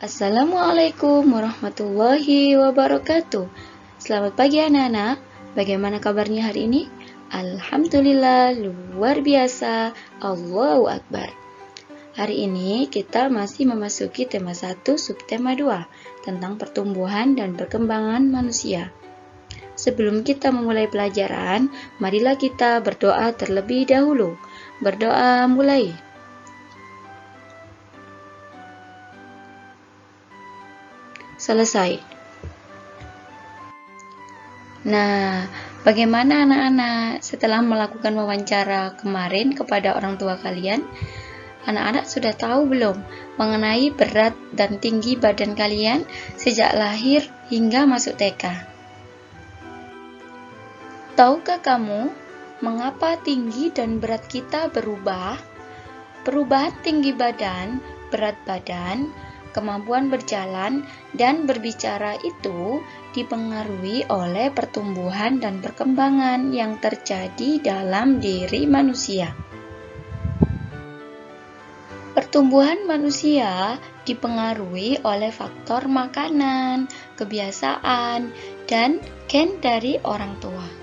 Assalamualaikum warahmatullahi wabarakatuh. Selamat pagi anak-anak. Bagaimana kabarnya hari ini? Alhamdulillah, luar biasa. Allahu Akbar. Hari ini kita masih memasuki tema 1 subtema 2 tentang pertumbuhan dan perkembangan manusia. Sebelum kita memulai pelajaran, marilah kita berdoa terlebih dahulu. Berdoa mulai. Selesai. Nah, bagaimana anak-anak setelah melakukan wawancara kemarin kepada orang tua kalian? Anak-anak sudah tahu belum mengenai berat dan tinggi badan kalian sejak lahir hingga masuk TK? Tahukah kamu mengapa tinggi dan berat kita berubah? Perubahan tinggi badan, berat badan, kemampuan berjalan dan berbicara itu dipengaruhi oleh pertumbuhan dan perkembangan yang terjadi dalam diri manusia. Pertumbuhan manusia dipengaruhi oleh faktor makanan, kebiasaan, dan gen dari orang tua.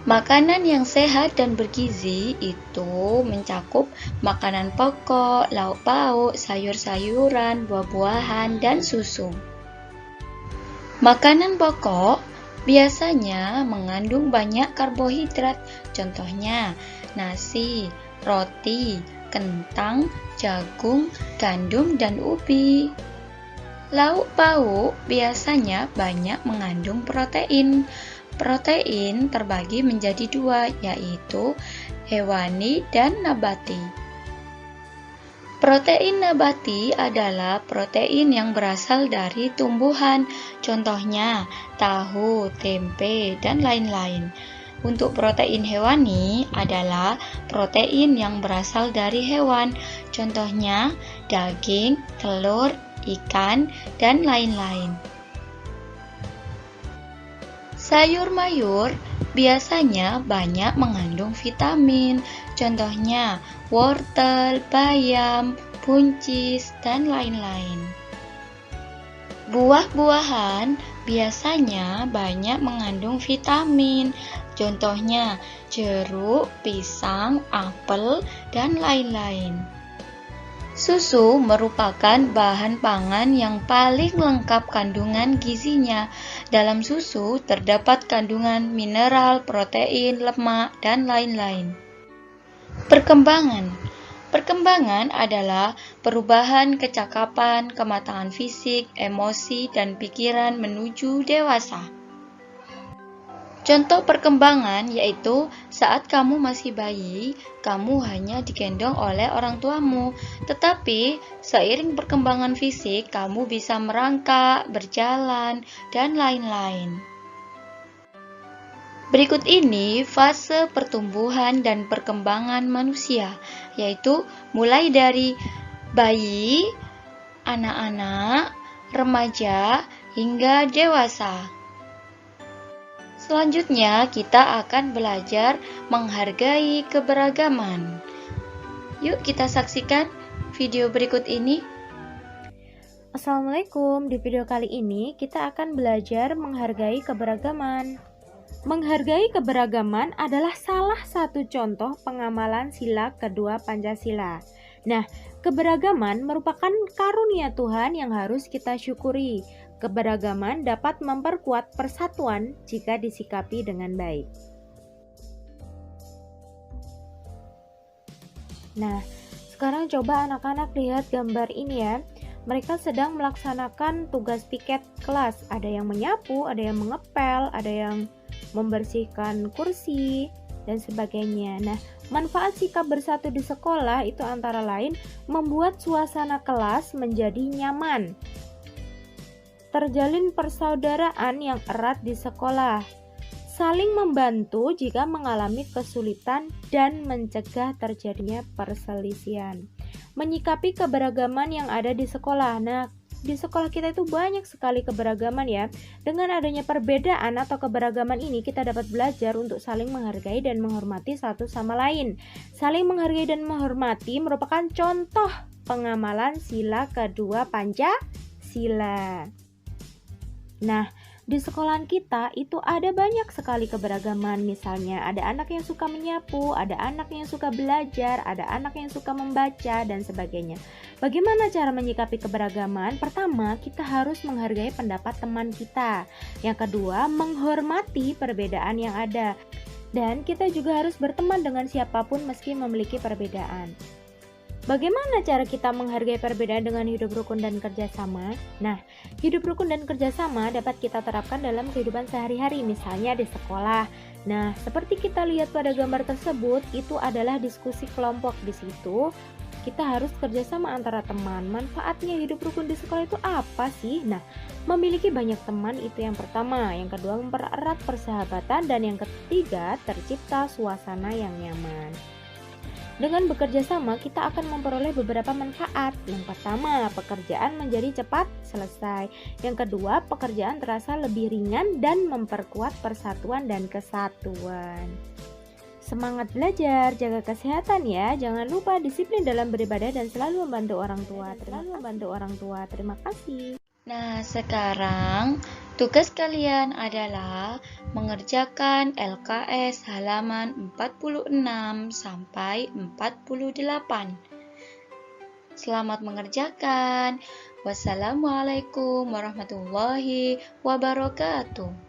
Makanan yang sehat dan bergizi itu mencakup makanan pokok, lauk pauk, sayur-sayuran, buah-buahan, dan susu. Makanan pokok biasanya mengandung banyak karbohidrat, contohnya nasi, roti, kentang, jagung, gandum, dan ubi. Lauk pauk biasanya banyak mengandung protein. Protein terbagi menjadi dua, yaitu hewani dan nabati. Protein nabati adalah protein yang berasal dari tumbuhan, contohnya tahu, tempe, dan lain-lain. Untuk protein hewani adalah protein yang berasal dari hewan, contohnya daging, telur, ikan, dan lain-lain. Sayur-mayur biasanya banyak mengandung vitamin, contohnya wortel, bayam, buncis, dan lain-lain. Buah-buahan biasanya banyak mengandung vitamin, contohnya jeruk, pisang, apel, dan lain-lain. Susu merupakan bahan pangan yang paling lengkap kandungan gizinya. Dalam susu terdapat kandungan mineral, protein, lemak, dan lain-lain. Perkembangan. Perkembangan adalah perubahan kecakapan, kematangan fisik, emosi, dan pikiran menuju dewasa. Contoh perkembangan yaitu saat kamu masih bayi, kamu hanya digendong oleh orang tuamu. Tetapi seiring perkembangan fisik, kamu bisa merangkak, berjalan, dan lain-lain. Berikut ini fase pertumbuhan dan perkembangan manusia, yaitu mulai dari bayi, anak-anak, remaja, hingga dewasa. Selanjutnya, kita akan belajar menghargai keberagaman. Yuk kita saksikan video berikut ini. Assalamualaikum, di video kali ini kita akan belajar menghargai keberagaman. Menghargai keberagaman adalah salah satu contoh pengamalan sila kedua Pancasila. Nah, keberagaman merupakan karunia Tuhan yang harus kita syukuri. Keberagaman dapat memperkuat persatuan jika disikapi dengan baik. Nah, sekarang coba anak-anak lihat gambar ini ya. Mereka sedang melaksanakan tugas piket kelas. Ada yang menyapu, ada yang mengepel, ada yang membersihkan kursi, dan sebagainya. Nah, manfaat sikap bersatu di sekolah itu antara lain membuat suasana kelas menjadi nyaman. Terjalin persaudaraan yang erat di sekolah, saling membantu jika mengalami kesulitan dan mencegah terjadinya perselisihan. Menyikapi keberagaman yang ada di sekolah. Nah, di sekolah kita itu banyak sekali keberagaman ya. Dengan adanya perbedaan atau keberagaman ini, kita dapat belajar untuk saling menghargai dan menghormati satu sama lain. Saling menghargai dan menghormati merupakan contoh pengamalan sila kedua Pancasila. Nah, di sekolahan kita itu ada banyak sekali keberagaman. Misalnya ada anak yang suka menyapu, ada anak yang suka belajar, ada anak yang suka membaca, dan sebagainya. Bagaimana cara menyikapi keberagaman? Pertama, kita harus menghargai pendapat teman kita. Yang kedua, menghormati perbedaan yang ada. Dan kita juga harus berteman dengan siapapun meski memiliki perbedaan. Bagaimana cara kita menghargai perbedaan dengan hidup rukun dan kerjasama? Nah, hidup rukun dan kerjasama dapat kita terapkan dalam kehidupan sehari-hari, misalnya di sekolah. Nah, seperti kita lihat pada gambar tersebut, itu adalah diskusi kelompok. Di situ, kita harus kerjasama antara teman. Manfaatnya hidup rukun di sekolah itu apa sih? Nah, memiliki banyak teman itu yang pertama. Yang kedua, mempererat persahabatan. Dan yang ketiga, tercipta suasana yang nyaman. Dengan bekerja sama, kita akan memperoleh beberapa manfaat. Yang pertama, pekerjaan menjadi cepat selesai. Yang kedua, pekerjaan terasa lebih ringan dan memperkuat persatuan dan kesatuan. Semangat belajar, jaga kesehatan ya. Jangan lupa disiplin dalam beribadah dan selalu membantu orang tua. Terima kasih. Nah, sekarang tugas kalian adalah mengerjakan LKS halaman 46 sampai 48. Selamat mengerjakan. Wassalamualaikum warahmatullahi wabarakatuh.